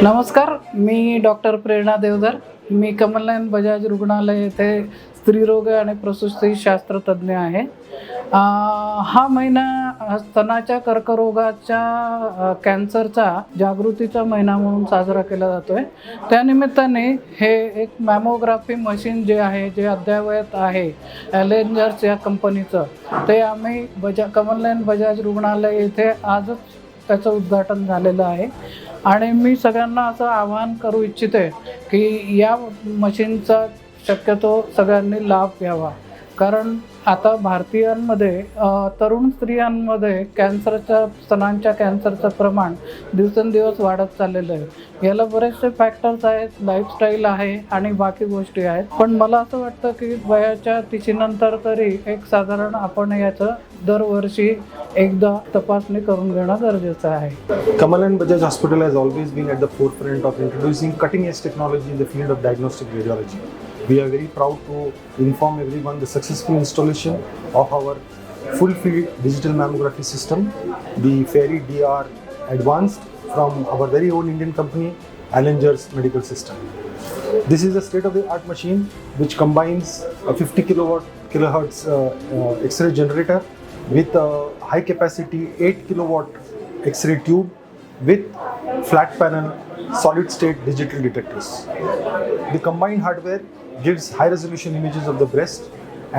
नमस्कार, मी डॉक्टर प्रेरणा देवधर. मी कमलनायन बजाज रुग्णालय येथे स्त्रीरोग आणि प्रसूती शास्त्रतज्ञ आहे. हा महिना स्तनाच्या कर्करोगाच्या कॅन्सरचा जागृतीचा महिना म्हणून साजरा केला जातो आहे. त्यानिमित्ताने हे एक मॅमोग्राफी मशीन जे आहे, जे अद्ययावत आहे ॲलेंजर्स या कंपनीचं, ते आम्ही कमलनायन बजाज रुग्णालय येथे आजच त्याचं उद्घाटन झालेलं आहे. आणि मी सगळ्यांना असं आवाहन करू इच्छिते की या मशीनचा शक्यतो सगळ्यांनी लाभ घ्यावा. कारण आता भारतीयांमध्ये तरुण स्त्रियांमध्ये स्तनांच्या कॅन्सरचं प्रमाण दिवसेंदिवस वाढत चाललेलं आहे. याला बरेचसे फॅक्टर्स आहेत, लाईफस्टाईल आहे आणि बाकी गोष्टी आहेत. पण मला असं वाटतं की वयाच्या 30 नंतर तरी एक साधारण आपण याचं दरवर्षी एकदा तपासणी करून घेणं गरजेचं आहे. Kamalnayan Bajaj Hospital has always been at the forefront of introducing cutting-edge technology in the field of diagnostic radiology. We are very proud to inform everyone the successful installation of our full-field digital mammography system, the Fairy DR Advanced, from our very own Indian company, Allenger's Medical System. This is a state-of-the-art machine which combines a 50 kilohertz X-ray generator with a high-capacity 8 kilowatt X-ray tube with flat panel solid-state digital detectors. The combined hardware gives high-resolution images of the breast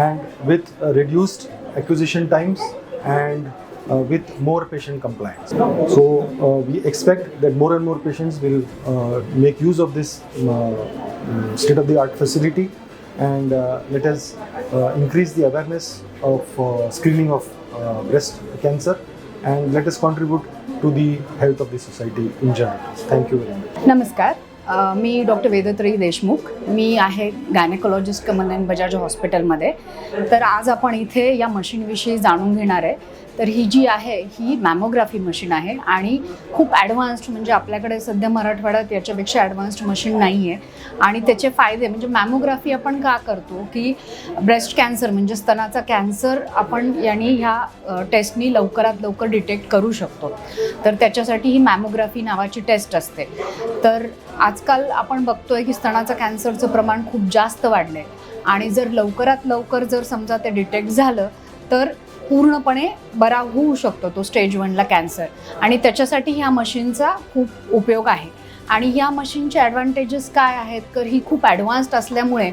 and with reduced acquisition times and with more patient compliance. So we expect that more and more patients will make use of this state-of-the-art facility, and let us increase the awareness of screening of breast cancer, and let us contribute to the health of the society in general. Thank you very much. नमस्कार, मी doctor वेदत्रयी Deshmukh. मी आहे gynaecologist कमलनायन Bajaj हॉस्पिटलमध्ये. तर आज आपण इथे या मशीनविषयी जाणून घेणार आहे. तर ही जी आहे ही मॅमोग्राफी मशीन आहे आणि खूप ॲडव्हान्स्ड, म्हणजे आपल्याकडे सध्या मराठवाड्यात याच्यापेक्षा ॲडव्हान्स्ड मशीन नाही आहे. आणि त्याचे फायदे म्हणजे मॅमोग्राफी आपण का करतो की ब्रेस्ट कॅन्सर म्हणजे स्तनाचा कॅन्सर आपण ह्या टेस्टनी लवकरात लवकर डिटेक्ट करू शकतो. तर त्याच्यासाठी ही मॅमोग्राफी नावाची टेस्ट असते. तर आजकाल आपण बघतोय की स्तनाचं कॅन्सरचं प्रमाण खूप जास्त वाढलं आहे आणि जर लवकरात लवकर जर समजा ते डिटेक्ट झालं तर पूर्णपणे बरा होऊ शकतो तो स्टेज 1ला कॅन्सर. आणि त्याच्यासाठी ह्या मशीनचा खूप उपयोग आहे. आणि ह्या मशीनचे ॲडव्हान्टेजेस काय आहेत तर ही खूप ॲडव्हान्स्ड असल्यामुळे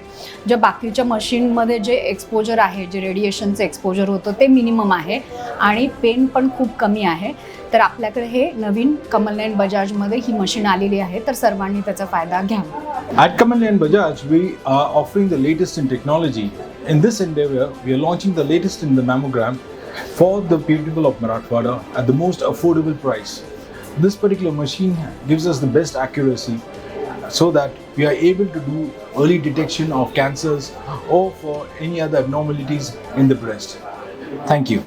ज्या बाकीच्या मशीनमध्ये जे एक्सपोजर आहे, जे रेडिएशनचं एक्सपोजर होतं ते मिनिमम आहे आणि पेन पण खूप कमी आहे. तर आपल्याकडे हे नवीन कमलनायन बजाजमध्ये ही मशीन आलेली आहे. तर सर्वांनी त्याचा फायदा घ्यावा. At Kamalnayan Bajaj, we are offering the latest in technology. In this endeavor, we are launching the latest in the mammogram for the people of Marathwada at the most affordable price. This particular machine gives us the best accuracy so that we are able to do early detection of cancers or for any other abnormalities in the breast. Thank you.